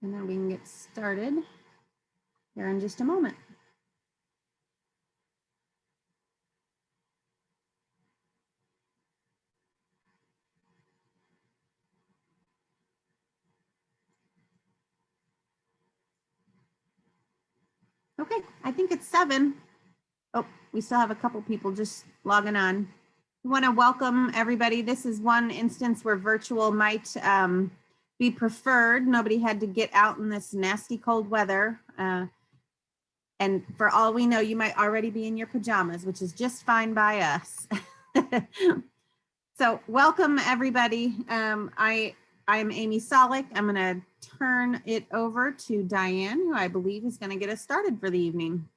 And then we can get started here in just a moment. Okay, I think it's 7. Oh, we still have a couple people just logging on. We want to welcome everybody. This is one instance where virtual might be preferred. Nobody had to get out in this nasty cold weather. And for all we know, you might already be in your pajamas, which is just fine by us. So welcome everybody. I'm Amy Solik. I'm going to turn it over to Diane, who I believe is going to get us started for the evening.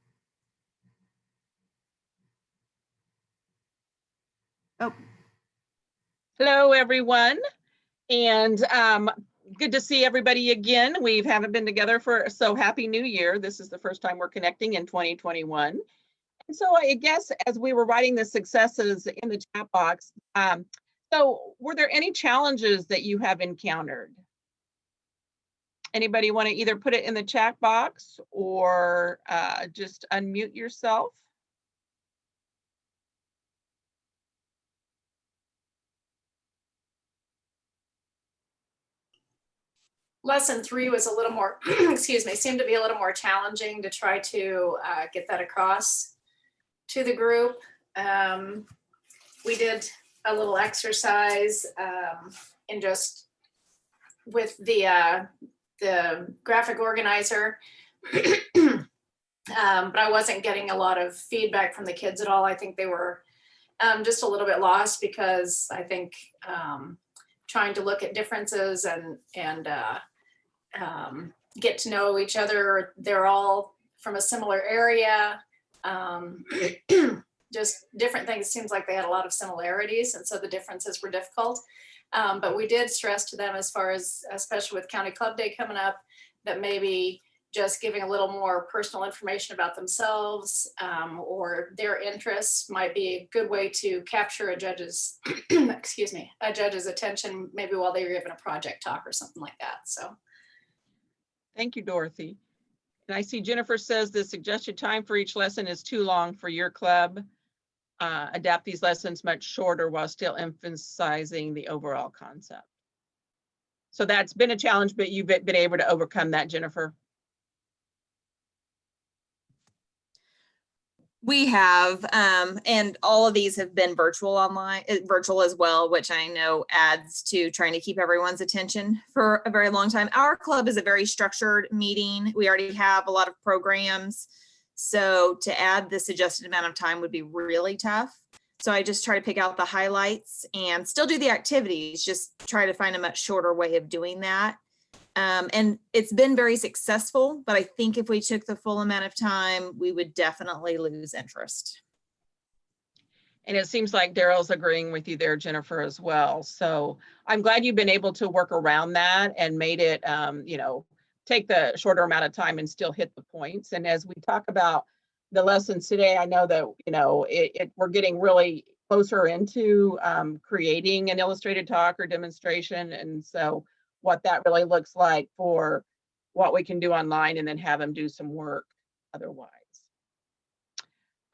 Oh. Hello, everyone, and good to see everybody again. We haven't been together for, so happy New Year. This is the first time we're connecting in 2021. And so I guess as we were writing the successes in the chat box, so were there any challenges that you have encountered? Anybody want to either put it in the chat box or just unmute yourself? Lesson 3 was a little more, excuse me, seemed to be a little more challenging to try to get that across to the group. We did a little exercise in just with the graphic organizer, but I wasn't getting a lot of feedback from the kids at all. I think they were just a little bit lost because I think trying to look at differences and get to know each other. They're all from a similar area. Just different things. It seems like they had a lot of similarities, and so the differences were difficult. But we did stress to them, as far as, especially with County Club Day coming up, that maybe just giving a little more personal information about themselves or their interests might be a good way to capture a judge's, excuse me, a judge's attention, maybe while they were giving a project talk or something like that. So. Thank you, Dorothy. And I see Jennifer says the suggested time for each lesson is too long for your club. Adapt these lessons much shorter while still emphasizing the overall concept. So that's been a challenge, but you've been able to overcome that, Jennifer. We have, and all of these have been virtual as well, which I know adds to trying to keep everyone's attention for a very long time. Our club is a very structured meeting. We already have a lot of programs. So to add the suggested amount of time would be really tough. So I just try to pick out the highlights and still do the activities, just try to find a much shorter way of doing that. And it's been very successful, but I think if we took the full amount of time, we would definitely lose interest. And it seems like Daryl's agreeing with you there, Jennifer, as well. So I'm glad you've been able to work around that and made it, you know, take the shorter amount of time and still hit the points. And as we talk about the lessons today, I know that, you know, we're getting really closer into creating an illustrated talk or demonstration. And so what that really looks like for what we can do online and then have them do some work otherwise.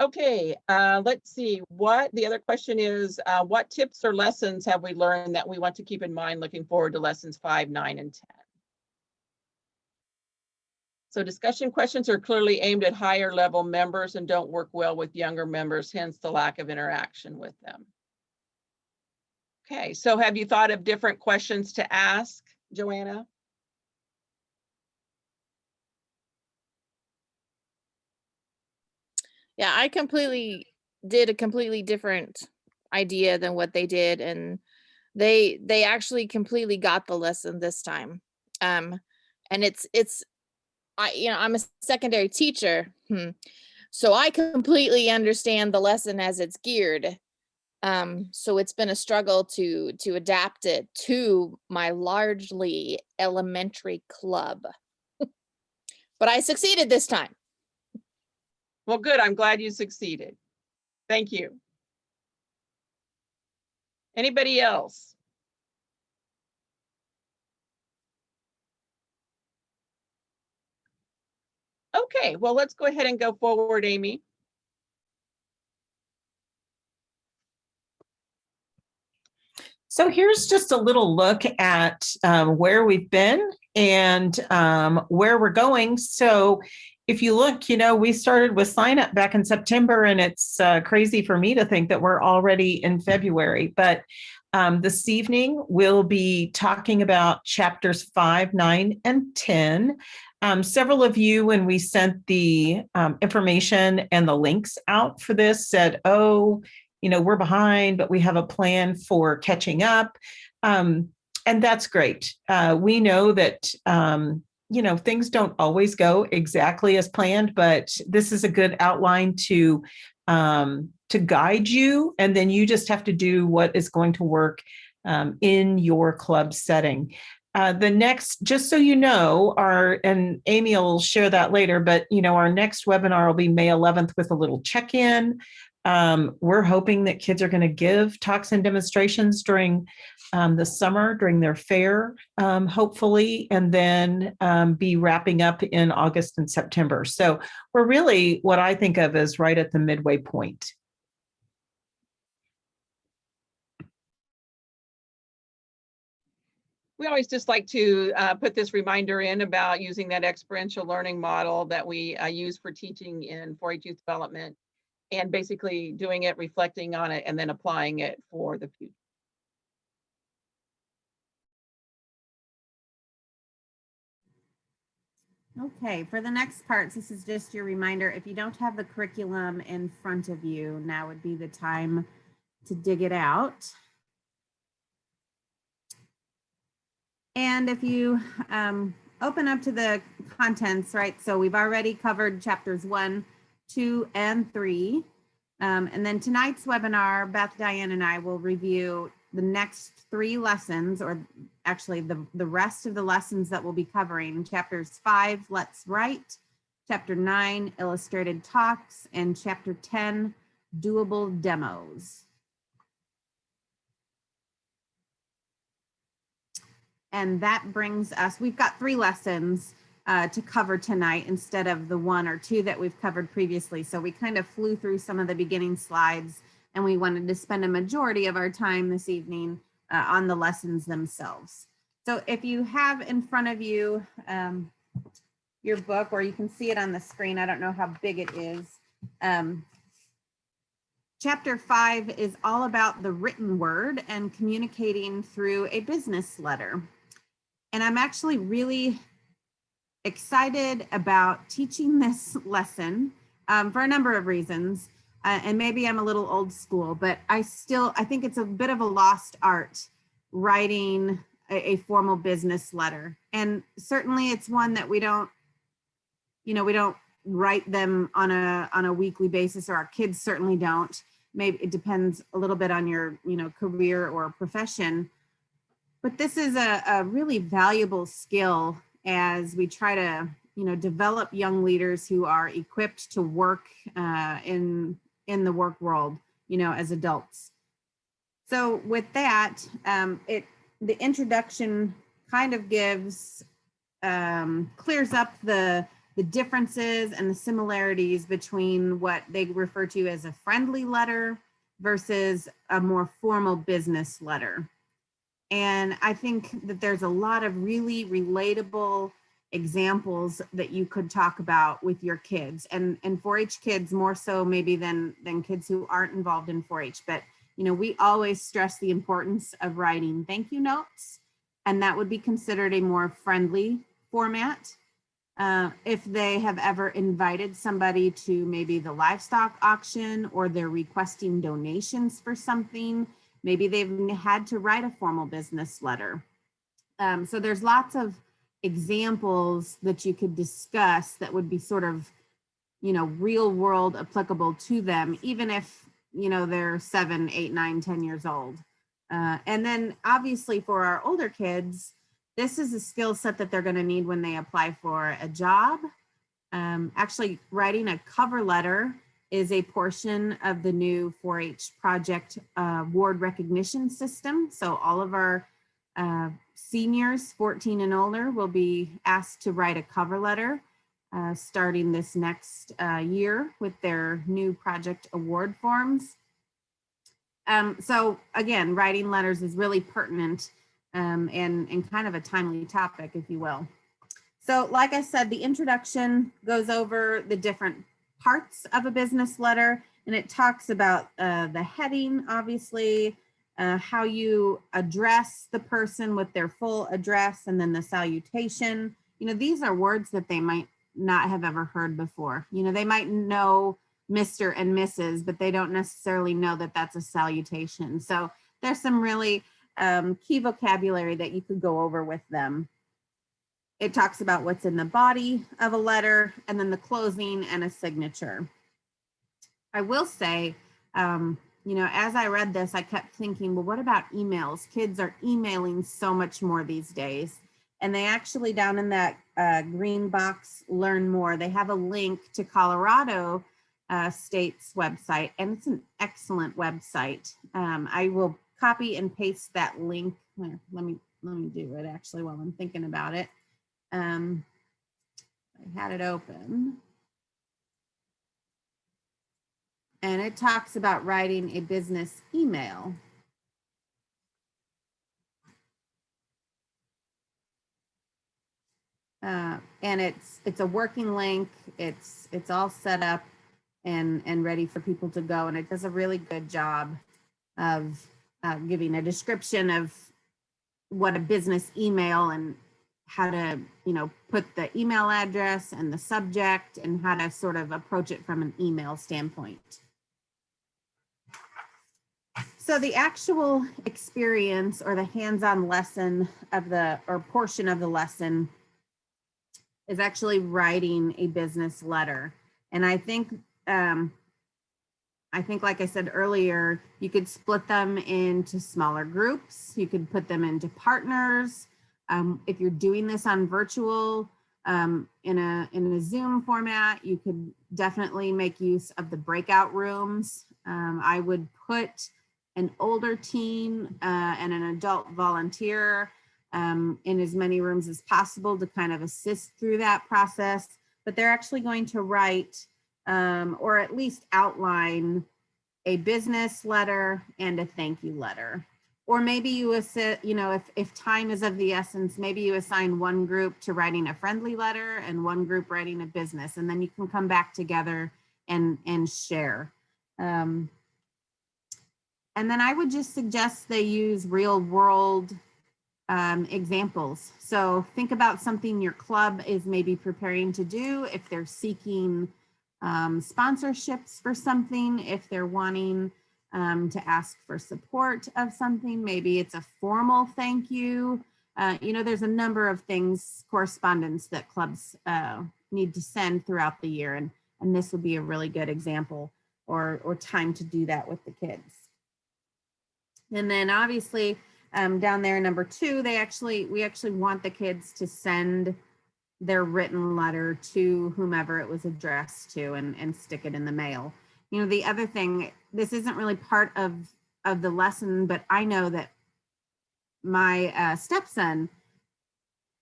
Okay, let's see what the other question is. What tips or lessons have we learned that we want to keep in mind looking forward to lessons 5, 9, and 10? So discussion questions are clearly aimed at higher level members and don't work well with younger members, hence the lack of interaction with them. Okay, so have you thought of different questions to ask, Joanna? Yeah, I did a completely different idea than what they did, and they actually completely got the lesson this time. And I'm a secondary teacher, so I completely understand the lesson as it's geared. So it's been a struggle to adapt it to my largely elementary club. But I succeeded this time. Well, good. I'm glad you succeeded. Thank you. Anybody else? Okay, well, let's go ahead and go forward, Amy. So here's just a little look at where we've been and where we're going. So if you look, we started with sign up back in September, and it's crazy for me to think that we're already in February. But this evening, we'll be talking about chapters 5, 9, and 10. Several of you, when we sent the information and the links out for this, said, oh, we're behind, but we have a plan for catching up. And that's great. We know that, things don't always go exactly as planned, but this is a good outline to guide you. And then you just have to do what is going to work in your club setting. The next, just so you know, and Amy will share that later, but our next webinar will be May 11th with a little check-in. We're hoping that kids are going to give talks and demonstrations during the summer, during their fair, hopefully, and then be wrapping up in August and September. So we're really what I think of as right at the midway point. We always just like to put this reminder in about using that experiential learning model that we use for teaching in 4-H youth development, and basically doing it, reflecting on it, and then applying it for the future. Okay, for the next parts, this is just your reminder. If you don't have the curriculum in front of you, now would be the time to dig it out. And if you open up to the contents, right? So we've already covered chapters 1, 2, and 3. And then tonight's webinar, Beth, Diane, and I will review the next 3 lessons, or actually the rest of the lessons that we'll be covering. Chapters 5, Let's Write, Chapter 9, Illustrated Talks, and Chapter 10, Doable Demos. And that brings us, we've got 3 lessons to cover tonight instead of the 1 or 2 that we've covered previously. So we kind of flew through some of the beginning slides, and we wanted to spend a majority of our time this evening on the lessons themselves. So if you have in front of you your book, or you can see it on the screen, I don't know how big it is. Chapter 5 is all about the written word and communicating through a business letter. And I'm actually really excited about teaching this lesson for a number of reasons. And maybe I'm a little old school, but I think it's a bit of a lost art writing a formal business letter. And certainly it's one that we don't write them on a weekly basis, or our kids certainly don't. Maybe it depends a little bit on your career or profession. But this is a really valuable skill as we try to, develop young leaders who are equipped to work in the work world, as adults. So with that, the introduction kind of gives, clears up the differences and the similarities between what they refer to as a friendly letter versus a more formal business letter. And I think that there's a lot of really relatable examples that you could talk about with your kids, and 4-H kids more so maybe than kids who aren't involved in 4-H. But we always stress the importance of writing thank you notes, and that would be considered a more friendly format. If they have ever invited somebody to maybe the livestock auction, or they're requesting donations for something, maybe they've had to write a formal business letter. So there's lots of examples that you could discuss that would be sort of, real world applicable to them, even if, they're 7, 8, 9, 10 years old. And then obviously for our older kids, this is a skill set that they're going to need when they apply for a job. Actually, writing a cover letter is a portion of the new 4-H project award recognition system. So all of our seniors, 14 and older, will be asked to write a cover letter. starting this next year with their new project award forms. So again, writing letters is really pertinent and kind of a timely topic, if you will. So like I said, the introduction goes over the different parts of a business letter, and it talks about the heading, obviously, how you address the person with their full address, and then the salutation. You know, these are words that they might not have ever heard before. You know, they might know Mr. and Mrs., but they don't necessarily know that that's a salutation. So there's some really key vocabulary that you could go over with them. It talks about what's in the body of a letter, and then the closing and a signature. I will say, you know, as I read this, I kept thinking, well, what about emails? Kids are emailing so much more these days. And they actually, down in that green box, learn more, they have a link to Colorado State's website, and it's an excellent website. I will copy and paste that link. Let me do it actually while I'm thinking about it. I had it open. And it talks about writing a business email. And it's a working link. It's all set up and ready for people to go. And it does a really good job of giving a description of what a business email and how to, you know, put the email address and the subject and how to sort of approach it from an email standpoint. So the actual experience or the hands-on lesson of or portion of the lesson is actually writing a business letter. And I think, like I said earlier, you could split them into smaller groups. You could put them into partners. If you're doing this on virtual, in a Zoom format, you could definitely make use of the breakout rooms. I would put an older teen and an adult volunteer in as many rooms as possible to kind of assist through that process, but they're actually going to write or at least outline a business letter and a thank you letter. Or maybe you if time is of the essence, maybe you assign one group to writing a friendly letter and one group writing a business, and then you can come back together and share. And then I would just suggest they use real world examples. So think about something your club is maybe preparing to do, if they're seeking sponsorships for something, if they're wanting to ask for support of something, maybe it's a formal thank you. You know, there's a number of things, correspondence that clubs need to send throughout the year. And this would be a really good example or time to do that with the kids. And then obviously down there, number 2, we actually want the kids to send their written letter to whomever it was addressed to and stick it in the mail. You know, the other thing, this isn't really part of the lesson, but I know that my stepson,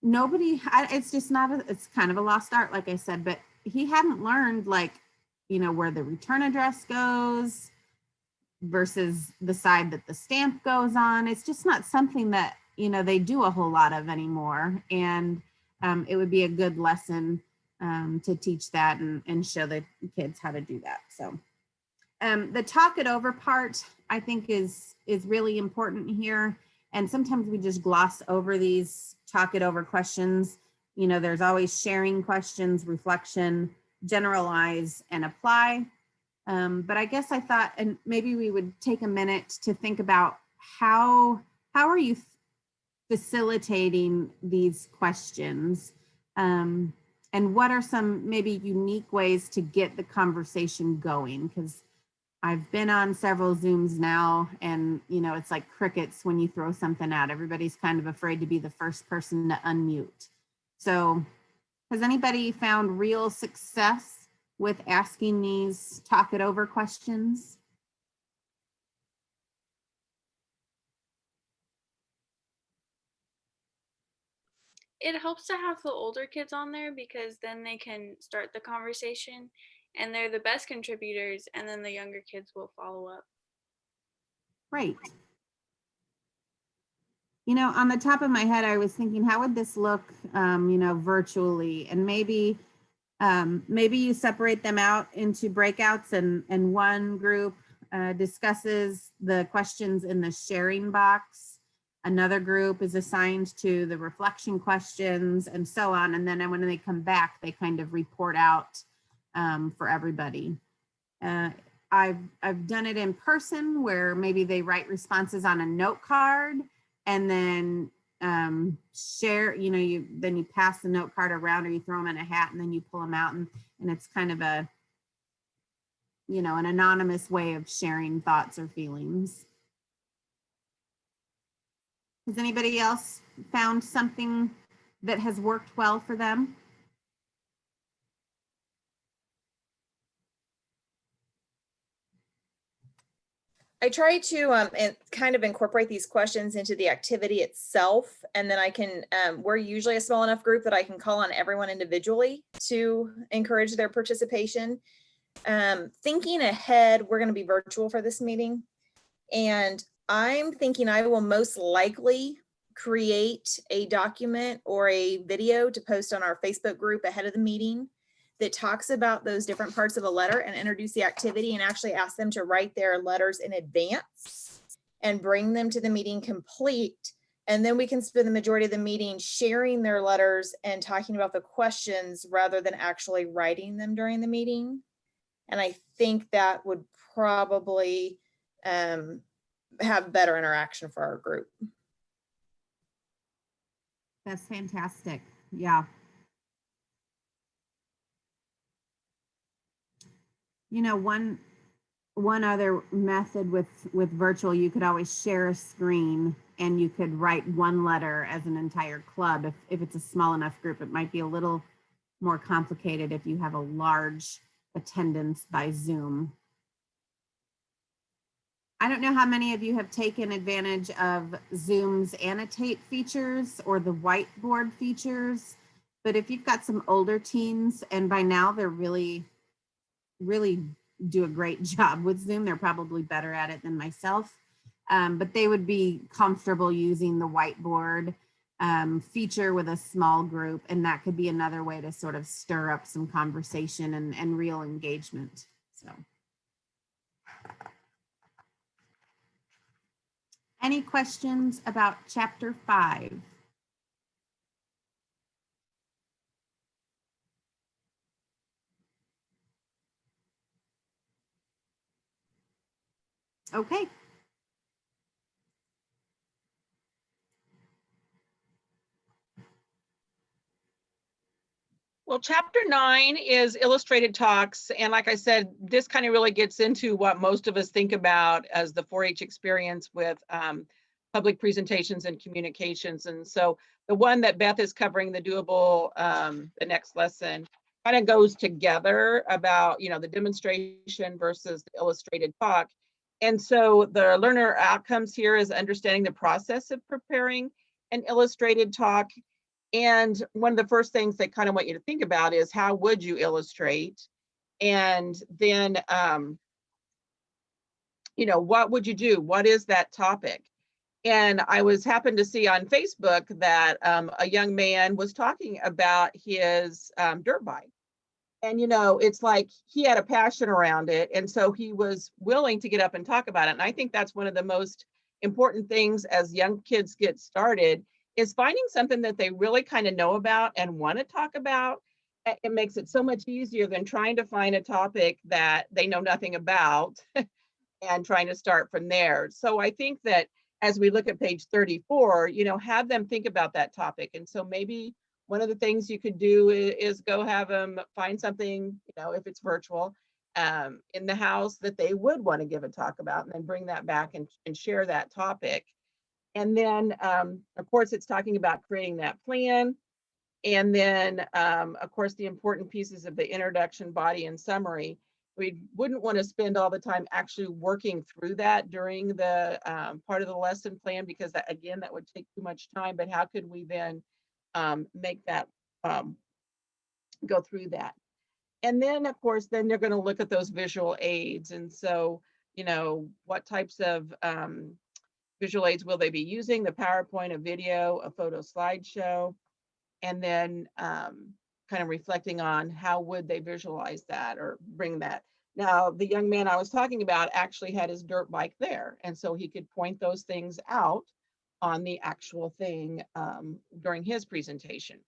it's just not, it's kind of a lost art, like I said, but he hadn't learned, like, you know, where the return address goes versus the side that the stamp goes on. It's just not something that, you know, they do a whole lot of anymore. And it would be a good lesson to teach that and show the kids how to do that. So the talk it over part, I think is really important here. And sometimes we just gloss over these talk it over questions. You know, there's always sharing questions, reflection, generalize, and apply. But I guess I thought, and maybe we would take a minute to think about how are you facilitating these questions? And what are some maybe unique ways to get the conversation going? Because I've been on several Zooms now, and, you know, it's like crickets when you throw something out. Everybody's kind of afraid to be the first person to unmute. So has anybody found real success with asking these talk it over questions? It helps to have the older kids on there because then they can start the conversation and they're the best contributors, and then the younger kids will follow up. Great. You know, on the top of my head, I was thinking, how would this look, virtually? And maybe you separate them out into breakouts, and one group discusses the questions in the sharing box. Another group is assigned to the reflection questions, and so on. And then when they come back, they kind of report out for everybody. I've done it in person where maybe they write responses on a note card and then share, then you pass the note card around, or you throw them in a hat and then you pull them out, and it's kind of an anonymous way of sharing thoughts or feelings. Has anybody else found something that has worked well for them? I try to kind of incorporate these questions into the activity itself, and then I can, we're usually a small enough group that I can call on everyone individually to encourage their participation. Thinking ahead, we're going to be virtual for this meeting, and I'm thinking I will most likely create a document or a video to post on our Facebook group ahead of the meeting that talks about those different parts of a letter and introduce the activity, and actually ask them to write their letters in advance and bring them to the meeting complete. And then we can spend the majority of the meeting sharing their letters and talking about the questions rather than actually writing them during the meeting. And I think that would probably have better interaction for our group. That's fantastic. Yeah. One other method with virtual, you could always share a screen and you could write one letter as an entire club. If it's a small enough group, it might be a little more complicated if you have a large attendance by Zoom. I don't know how many of you have taken advantage of Zoom's annotate features or the whiteboard features, but if you've got some older teens, and by now they're really do a great job with Zoom, they're probably better at it than myself, but they would be comfortable using the whiteboard feature with a small group, and that could be another way to sort of stir up some conversation and real engagement. So. Any questions about chapter 5? Okay. Well, chapter 9 is illustrated talks. And like I said, this kind of really gets into what most of us think about as the 4-H experience with public presentations and communications. And so the one that Beth is covering, the doable, the next lesson, kind of goes together about, the demonstration versus the illustrated talk. And so the learner outcomes here is understanding the process of preparing an illustrated talk. And one of the first things they kind of want you to think about is, how would you illustrate? And then, what would you do? What is that topic? And I happened to see on Facebook that a young man was talking about his dirt bike. And, it's like he had a passion around it. And so he was willing to get up and talk about it. And I think that's one of the most important things as young kids get started, is finding something that they really kind of know about and want to talk about. It makes it so much easier than trying to find a topic that they know nothing about and trying to start from there. So I think that as we look at page 34, have them think about that topic. And so maybe one of the things you could do is go have them find something, if it's virtual, in the house that they would want to give a talk about, and then bring that back and share that topic. And then, of course, it's talking about creating that plan. And then, of course, the important pieces of the introduction, body, and summary. We wouldn't want to spend all the time actually working through that during the part of the lesson plan, because that would take too much time. But how could we then make that go through that. And then, of course, then they're going to look at those visual aids. And so, what types of visual aids will they be using? The PowerPoint, a video, a photo slideshow, and then kind of reflecting on how would they visualize that or bring that. Now, the young man I was talking about actually had his dirt bike there, and so he could point those things out on the actual thing during his presentation.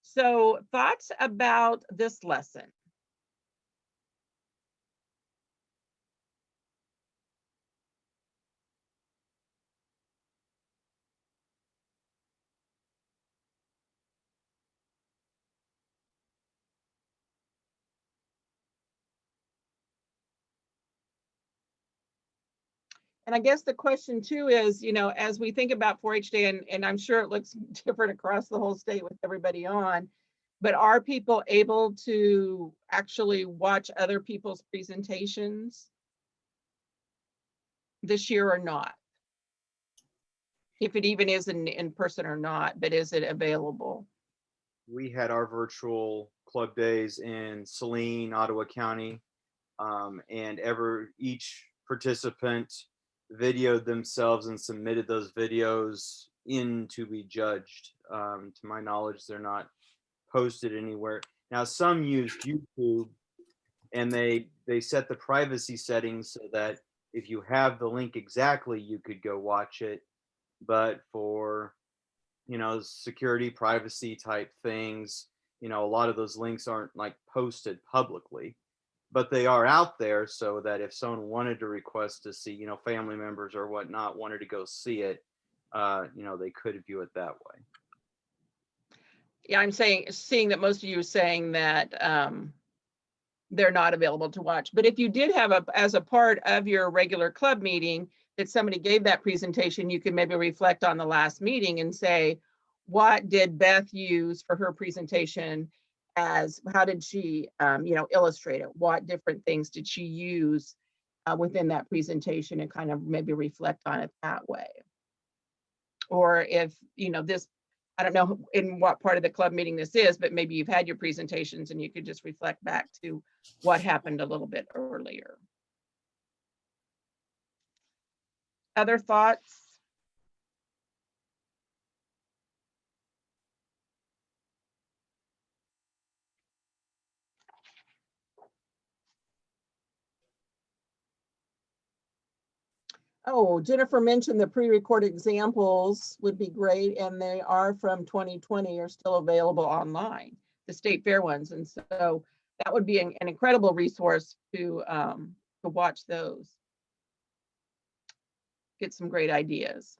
So, thoughts about this lesson? And I guess the question too is, as we think about 4-H Day, and I'm sure it looks different across the whole state with everybody on, but are people able to actually watch other people's presentations this year or not? If it even is in person or not, but is it available? We had our virtual club days in Saline, Ottawa County, and each participant videoed themselves and submitted those videos in to be judged. To my knowledge, they're not posted anywhere. Now, some used YouTube, and they set the privacy settings so that if you have the link exactly, you could go watch it. But for security, privacy type things, a lot of those links aren't like posted publicly, but they are out there so that if someone wanted to request to see, family members or whatnot wanted to go see it, they could view it that way. Yeah, I'm seeing that most of you are saying that they're not available to watch. But if you did have as a part of your regular club meeting, that somebody gave that presentation, you could maybe reflect on the last meeting and say, what did Beth use for her presentation? How did she, illustrate it? What different things did she use within that presentation, and kind of maybe reflect on it that way? Or if, I don't know in what part of the club meeting this is, but maybe you've had your presentations and you could just reflect back to what happened a little bit earlier. Other thoughts? Oh, Jennifer mentioned the pre-recorded examples would be great, and they are from 2020, are still available online, the state fair ones. And so that would be an incredible resource to watch those. Get some great ideas.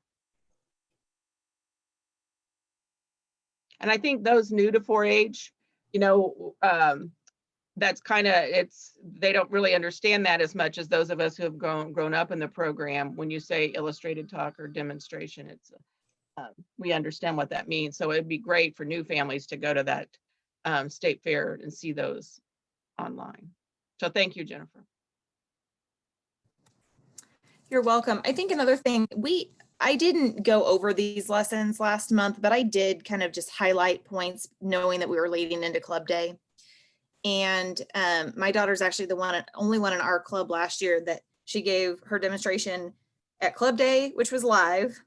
And I think those new to 4-H, that's kind of, they don't really understand that as much as those of us who have grown up in the program. When you say illustrated talk or demonstration, it's we understand what that means. So it'd be great for new families to go to that state fair and see those online. So thank you, Jennifer. You're welcome. I think another thing, I didn't go over these lessons last month, but I did kind of just highlight points knowing that we were leading into club day. And my daughter's actually the only one in our club last year that she gave her demonstration at club day, which was live,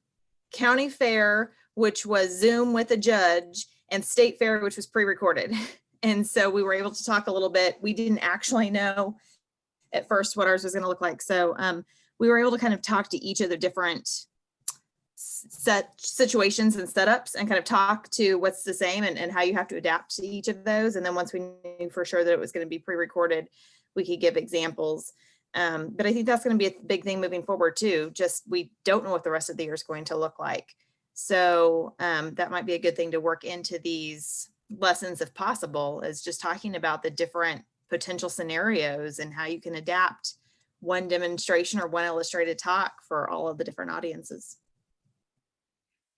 county fair, which was Zoom with a judge, and state fair, which was pre-recorded. And so we were able to talk a little bit. We didn't actually know at first what ours was going to look like. So we were able to kind of talk to each of the different set situations and setups and kind of talk to what's the same and how you have to adapt to each of those. And then once we knew for sure that it was going to be pre-recorded, we could give examples. But I think that's going to be a big thing moving forward too. Just we don't know what the rest of the year is going to look like. So that might be a good thing to work into these lessons if possible, is just talking about the different potential scenarios and how you can adapt one demonstration or one illustrated talk for all of the different audiences.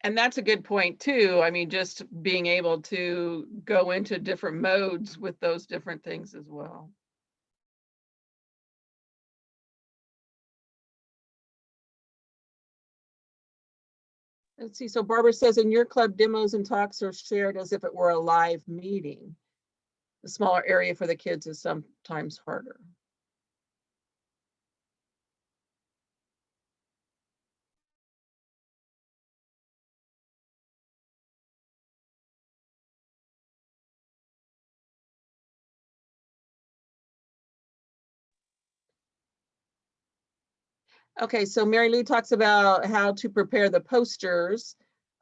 And that's a good point too. I mean, just being able to go into different modes with those different things as well. Let's see. So Barbara says in your club, demos and talks are shared as if it were a live meeting. The smaller area for the kids is sometimes harder. Okay, so Mary Lou talks about how to prepare the posters.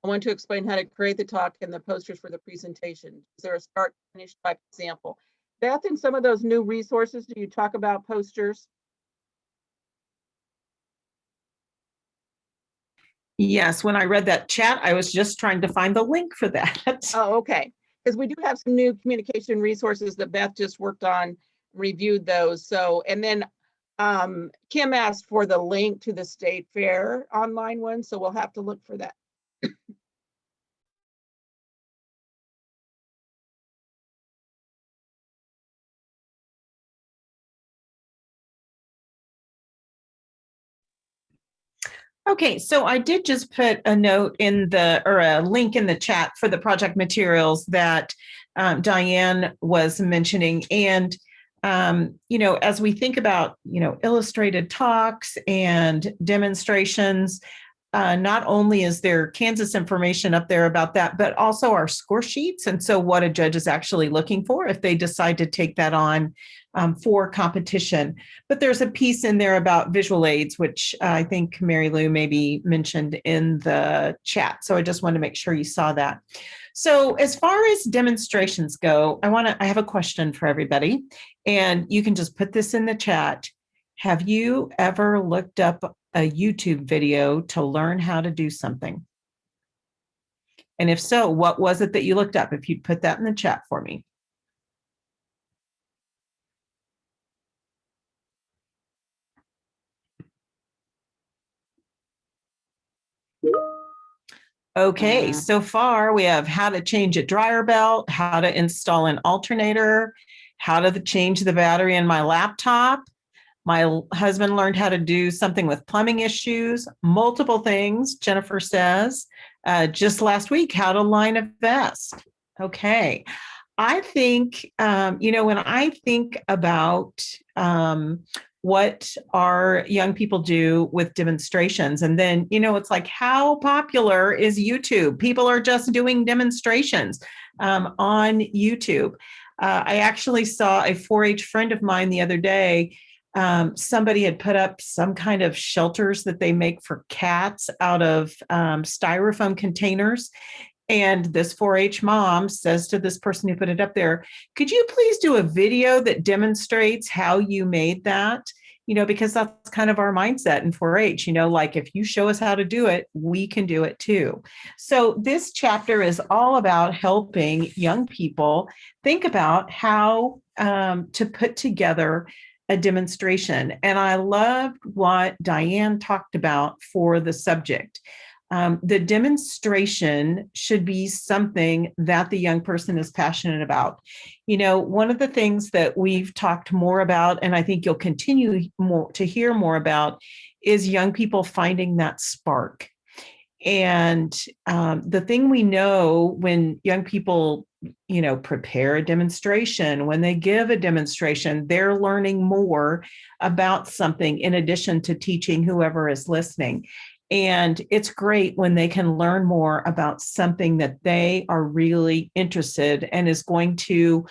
I want to explain how to create the talk and the posters for the presentation. Is there a start finish type example? Beth, in some of those new resources, do you talk about posters? Yes, when I read that chat, I was just trying to find the link for that. Oh, okay. Because we do have some new communication resources that Beth just worked on, reviewed those. So, and then Kim asked for the link to the State Fair online one, so we'll have to look for that. Okay, so I did just put a note in the, or a link in the chat for the project materials that Diane was mentioning. And, as we think about, illustrated talks and demonstrations, not only is there Kansas information up there about that, but also our score sheets. And so what a judge is actually looking for if they decide to take that on for competition. But there's a piece in there about visual aids, which I think Mary Lou maybe mentioned in the chat. So I just want to make sure you saw that. So as far as demonstrations go, I have a question for everybody, and you can just put this in the chat. Have you ever looked up a YouTube video to learn how to do something? And if so, what was it that you looked up? If you'd put that in the chat for me. Okay, so far we have how to change a dryer belt, how to install an alternator, how to change the battery in my laptop. My husband learned how to do something with plumbing issues, multiple things, Jennifer says. Just last week, how to line a vest. Okay. I think, when I think about what our young people do with demonstrations, and then, it's like, how popular is YouTube? People are just doing demonstrations on YouTube. I actually saw a 4-H friend of mine the other day. Somebody had put up some kind of shelters that they make for cats out of styrofoam containers. And this 4-H mom says to this person who put it up there, could you please do a video that demonstrates how you made that? Because that's kind of our mindset in 4-H, like if you show us how to do it, we can do it too. So this chapter is all about helping young people think about how to put together a demonstration. And I loved what Diane talked about for the subject. The demonstration should be something that the young person is passionate about. One of the things that we've talked more about, and I think you'll continue to hear more about, is young people finding that spark. And the thing we know when young people, prepare a demonstration, when they give a demonstration, they're learning more about something in addition to teaching whoever is listening. And it's great when they can learn more about something that they are really interested and is going to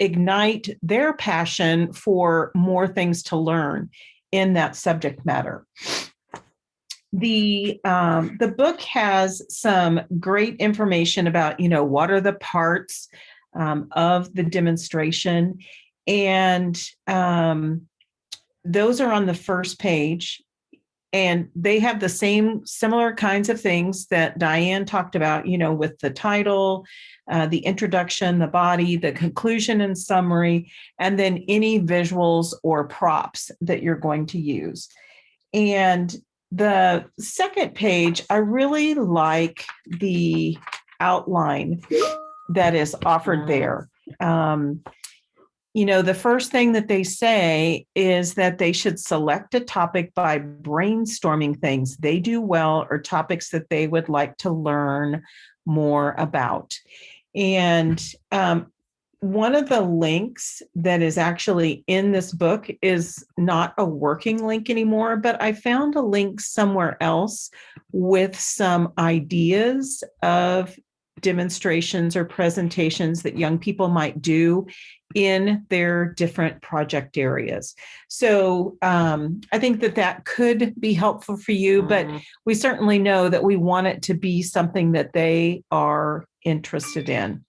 ignite their passion for more things to learn in that subject matter. The book has some great information about, what are the parts of the demonstration. And those are on the first page. And they have the similar kinds of things that Diane talked about, with the title, the introduction, the body, the conclusion and summary, and then any visuals or props that you're going to use. And the second page, I really like the outline that is offered there. the first thing that they say is that they should select a topic by brainstorming things they do well or topics that they would like to learn more about. And one of the links that is actually in this book is not a working link anymore, but I found a link somewhere else with some ideas of demonstrations or presentations that young people might do in their different project areas. So I think that could be helpful for you, but we certainly know that we want it to be something that they are interested in.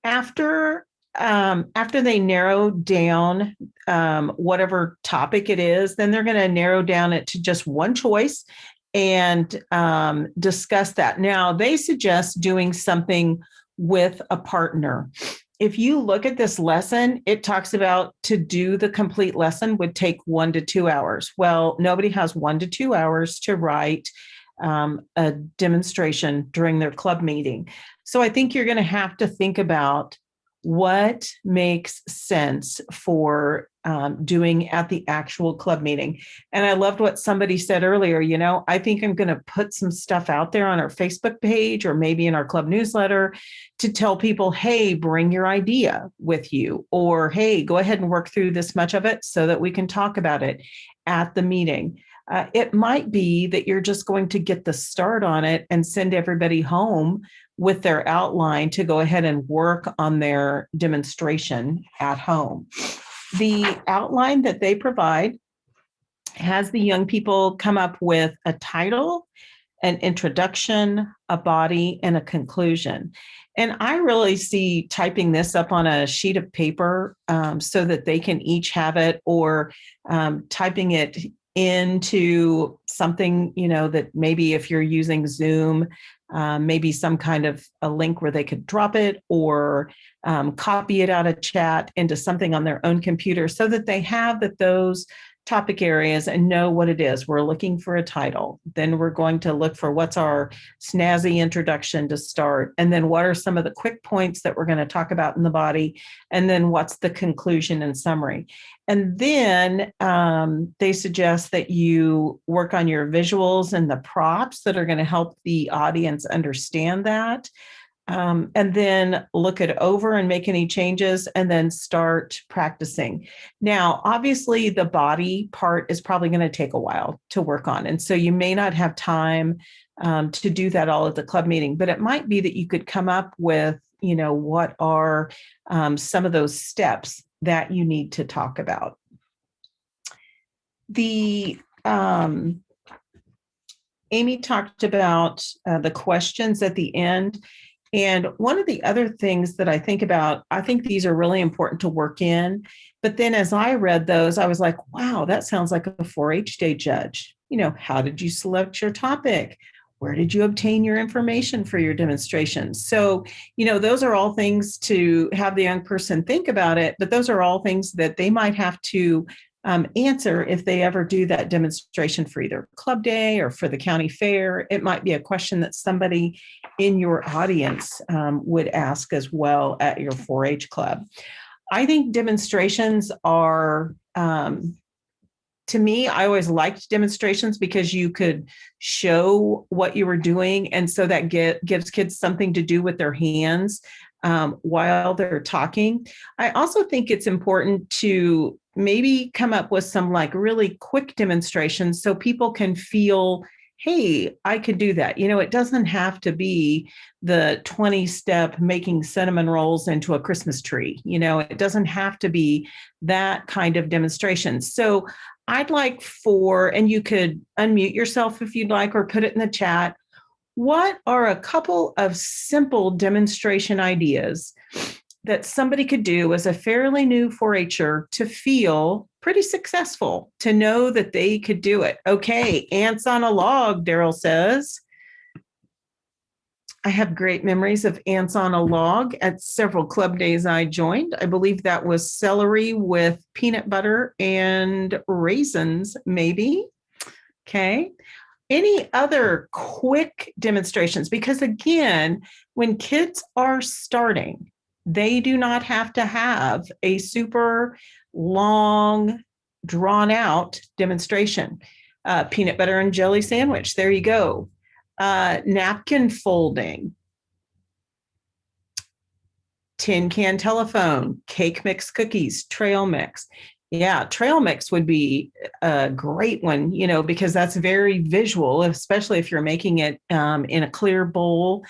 After they narrow down whatever topic it is, then they're going to narrow down it to just one choice and discuss that. Now, they suggest doing something with a partner. If you look at this lesson, it talks about to do the complete lesson would take 1 to 2 hours. Well, nobody has 1 to 2 hours to write a demonstration during their club meeting. So I think you're going to have to think about what makes sense for doing at the actual club meeting. And I loved what somebody said earlier, I think I'm going to put some stuff out there on our Facebook page or maybe in our club newsletter to tell people, hey, bring your idea with you, or hey, go ahead and work through this much of it so that we can talk about it at the meeting. It might be that you're just going to get the start on it and send everybody home with their outline to go ahead and work on their demonstration at home. The outline that they provide has the young people come up with a title, an introduction, a body, and a conclusion. And I really see typing this up on a sheet of paper so that they can each have it, or typing it into something, that maybe if you're using Zoom, maybe some kind of a link where they could drop it, or copy it out of chat into something on their own computer so that they have those topic areas and know what it is. We're looking for a title. Then we're going to look for what's our snazzy introduction to start. And then what are some of the quick points that we're going to talk about in the body? And then what's the conclusion and summary? And then they suggest that you work on your visuals and the props that are going to help the audience understand that. And then look it over and make any changes and then start practicing. Now, obviously, the body part is probably going to take a while to work on. And so you may not have time to do that all at the club meeting, but it might be that you could come up with, what are some of those steps that you need to talk about. Amy talked about the questions at the end. And one of the other things that I think about, I think these are really important to work in. But then as I read those, I was like, wow, that sounds like a 4-H day judge. How did you select your topic? Where did you obtain your information for your demonstration? So, those are all things to have the young person think about it, but those are all things that they might have to answer if they ever do that demonstration for either club day or for the county fair. It might be a question that somebody in your audience would ask as well at your 4-H club. I think demonstrations are, to me, I always liked demonstrations because you could show what you were doing. And so that gives kids something to do with their hands while they're talking. I also think it's important to maybe come up with some really quick demonstrations so people can feel, hey, I could do that. It doesn't have to be the 20-step making cinnamon rolls into a Christmas tree. It doesn't have to be that kind of demonstration. So I'd like and you could unmute yourself if you'd like, or put it in the chat. What are a couple of simple demonstration ideas that somebody could do as a fairly new 4-H'er to feel pretty successful, to know that they could do it? Okay, ants on a log, Daryl says. I have great memories of ants on a log at several club days I joined. I believe that was celery with peanut butter and raisins, maybe. Okay. Any other quick demonstrations? Because again, when kids are starting, They do not have to have a super long, drawn out demonstration. Peanut butter and jelly sandwich, there you go. Napkin folding, tin can telephone, cake mix cookies, trail mix. Yeah, trail mix would be a great one, because that's very visual, especially if you're making it in a clear bowl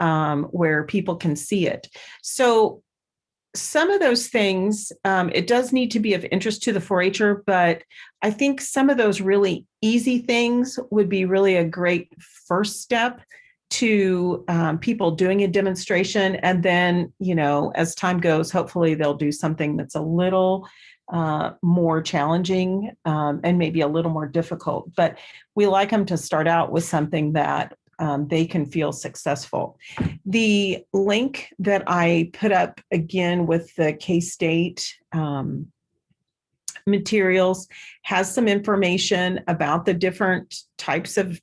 where people can see it. So some of those things, it does need to be of interest to the 4-H'er, but I think some of those really easy things would be really a great first step to people doing a demonstration. And then, as time goes, hopefully they'll do something that's a little more challenging and maybe a little more difficult. But we like them to start out with something that they can feel successful. The link that I put up again with the K-State materials has some information about the different types of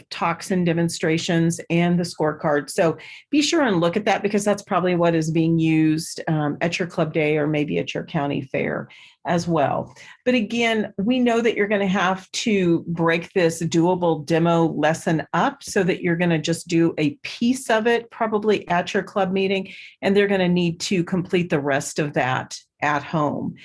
talks and demonstrations and the scorecard. So be sure and look at that, because that's probably what is being used at your club day or maybe at your county fair as well. But again, we know that you're going to have to break this doable demo lesson up so that you're going to just do a piece of it probably at your club meeting, and they're going to need to complete the rest of that at home.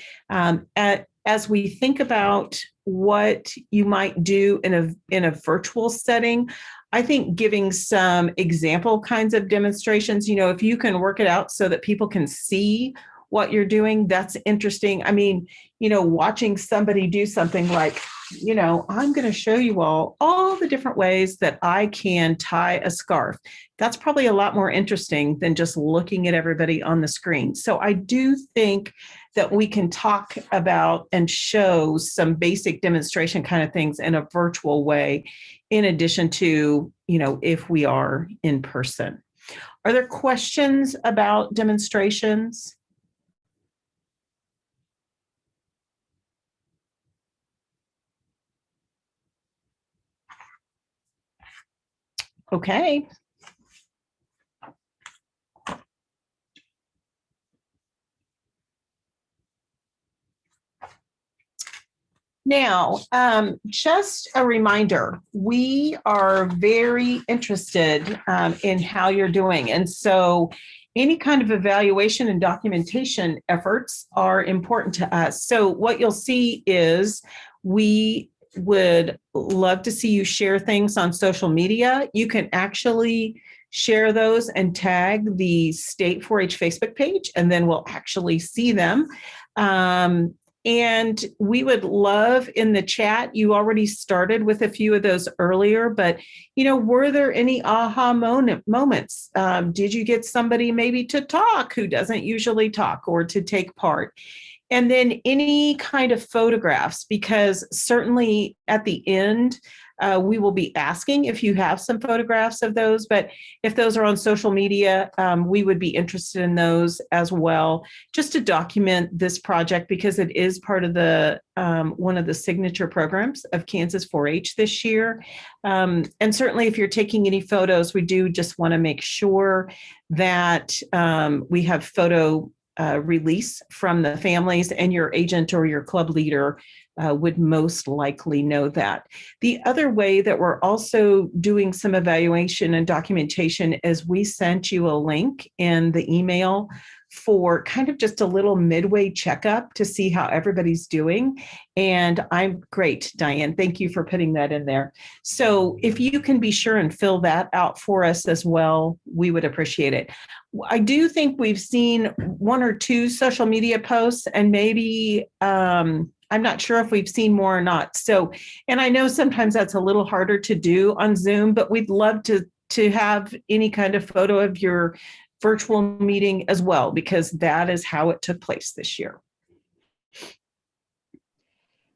As we think about what you might do in a virtual setting, I think giving some example kinds of demonstrations, if you can work it out so that people can see what you're doing, that's interesting. I mean, watching somebody do something like, I'm going to show you all the different ways that I can tie a scarf. That's probably a lot more interesting than just looking at everybody on the screen. So I do think that we can talk about and show some basic demonstration kind of things in a virtual way, in addition to, if we are in person. Are there questions about demonstrations? Okay. Now, just a reminder, we are very interested in how you're doing. And so any kind of evaluation and documentation efforts are important to us. So what you'll see is we would love to see you share things on social media. You can actually share those and tag the State 4-H Facebook page, and then we'll actually see them. And we would love in the chat, you already started with a few of those earlier, but, were there any aha moments? Did you get somebody maybe to talk who doesn't usually talk, or to take part? And then any kind of photographs, because certainly at the end, we will be asking if you have some photographs of those, but if those are on social media, we would be interested in those as well, just to document this project, because it is part of the one of the signature programs of Kansas 4-H this year. And certainly if you're taking any photos, we do just want to make sure that we have photo release from the families, and your agent or your club leader would most likely know that. The other way that we're also doing some evaluation and documentation is we sent you a link in the email for kind of just a little midway checkup to see how everybody's doing. And I'm great, Diane. Thank you for putting that in there. So if you can be sure and fill that out for us as well, we would appreciate it. I do think we've seen 1 or 2 social media posts, and maybe I'm not sure if we've seen more or not. So, and I know sometimes that's a little harder to do on Zoom, but we'd love to have any kind of photo of your virtual meeting as well, because that is how it took place this year.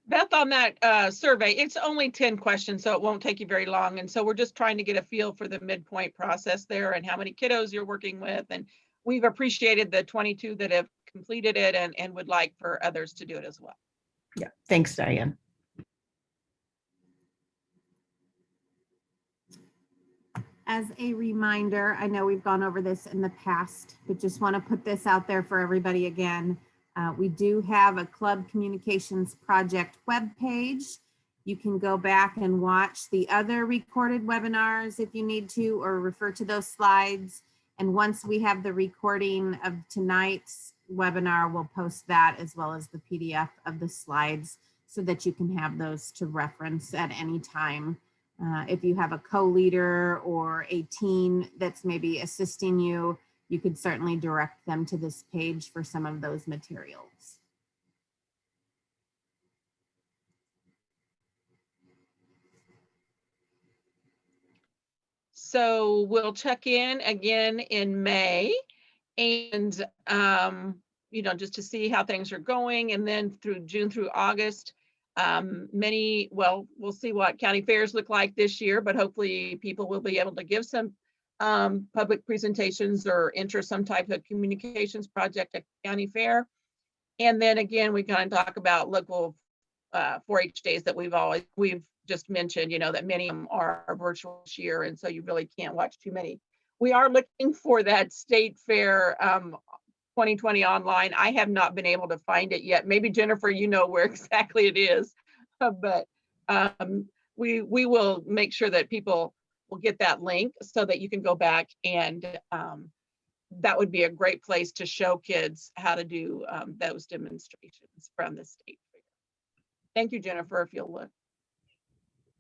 Beth, on that survey, it's only 10 questions, so it won't take you very long. And so we're just trying to get a feel for the midpoint process there and how many kiddos you're working with. And we've appreciated the 22 that have completed it and would like for others to do it as well. Yeah, thanks, Diane. As a reminder, I know we've gone over this in the past, but just want to put this out there for everybody again. We do have a Club Communications Project webpage. You can go back and watch the other recorded webinars if you need to, or refer to those slides. And once we have the recording of tonight's webinar, we'll post that as well as the PDF of the slides so that you can have those to reference at any time. If you have a co-leader or a teen that's maybe assisting you, you could certainly direct them to this page for some of those materials. So we'll check in again in May and, just to see how things are going. And then through June through August, we'll see what county fairs look like this year, but hopefully people will be able to give some public presentations or enter some type of communications project at county fair. And then again, we kind of talk about local 4-H days that we've just mentioned, that many of them are virtual this year. And so you really can't watch too many. We are looking for that state fair 2020 online. I have not been able to find it yet. Maybe Jennifer, you know where exactly it is, but we will make sure that people will get that link so that you can go back, and that would be a great place to show kids how to do those demonstrations from the state fair. Thank you, Jennifer, if you'll look.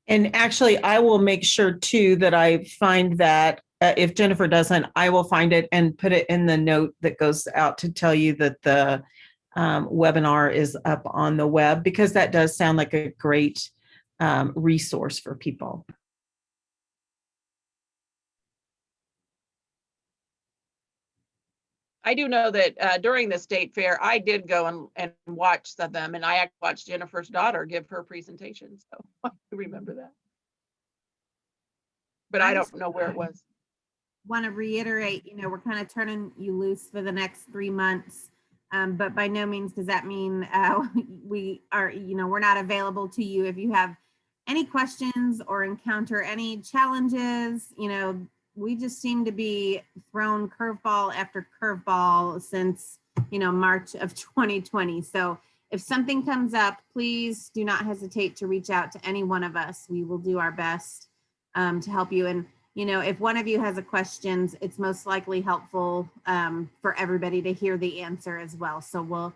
And actually, I will make sure too that I find that if Jennifer doesn't, I will find it and put it in the note that goes out to tell you that the webinar is up on the web, because that does sound like a great resource for people. I do know that during the state fair, I did go and watch them, and I watched Jennifer's daughter give her presentation. So I remember that. But I don't know where it was. Want to reiterate, we're kind of turning you loose for the next 3 months, but by no means does that mean we are, we're not available to you. If you have any questions or encounter any challenges, we just seem to be thrown curveball after curveball since, March of 2020. So if something comes up, please do not hesitate to reach out to any one of us. We will do our best to help you. And if one of you has a question, it's most likely helpful for everybody to hear the answer as well. So we'll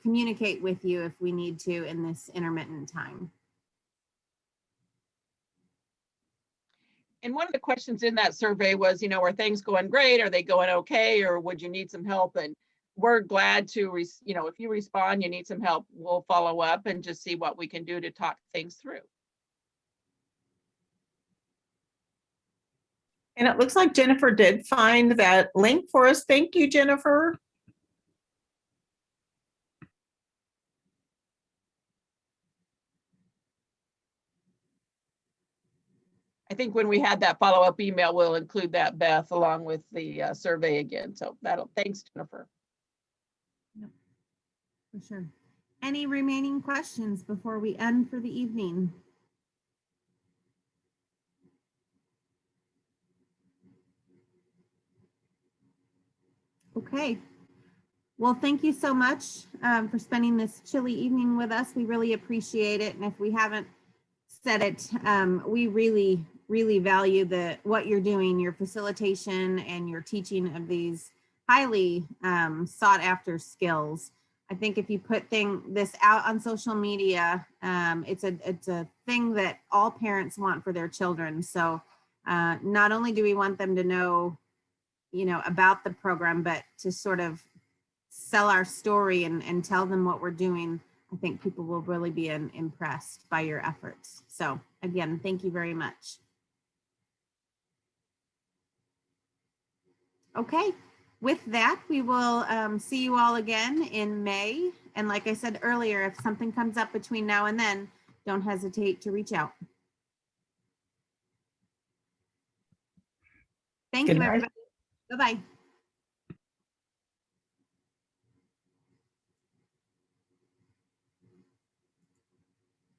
communicate with you if we need to in this intermittent time. And one of the questions in that survey was, are things going great? Are they going okay? Or would you need some help? And we're glad to, if you respond, you need some help, we'll follow up and just see what we can do to talk things through. And it looks like Jennifer did find that link for us. Thank you, Jennifer. I think when we had that follow-up email, we'll include that, Beth, along with the survey again. So thanks, Jennifer. Yep, for sure. Any remaining questions before we end for the evening? Okay. Well, thank you so much for spending this chilly evening with us. We really appreciate it. And if we haven't said it, we really, really value what you're doing, your facilitation and your teaching of these highly sought after skills. I think if you put this out on social media, it's a thing that all parents want for their children. So not only do we want them to know, about the program, but to sort of sell our story and tell them what we're doing. I think people will really be impressed by your efforts. So again, thank you very much. Okay, with that, we will see you all again in May. And like I said earlier, if something comes up between now and then, don't hesitate to reach out. Thank you, everybody. Bye-bye.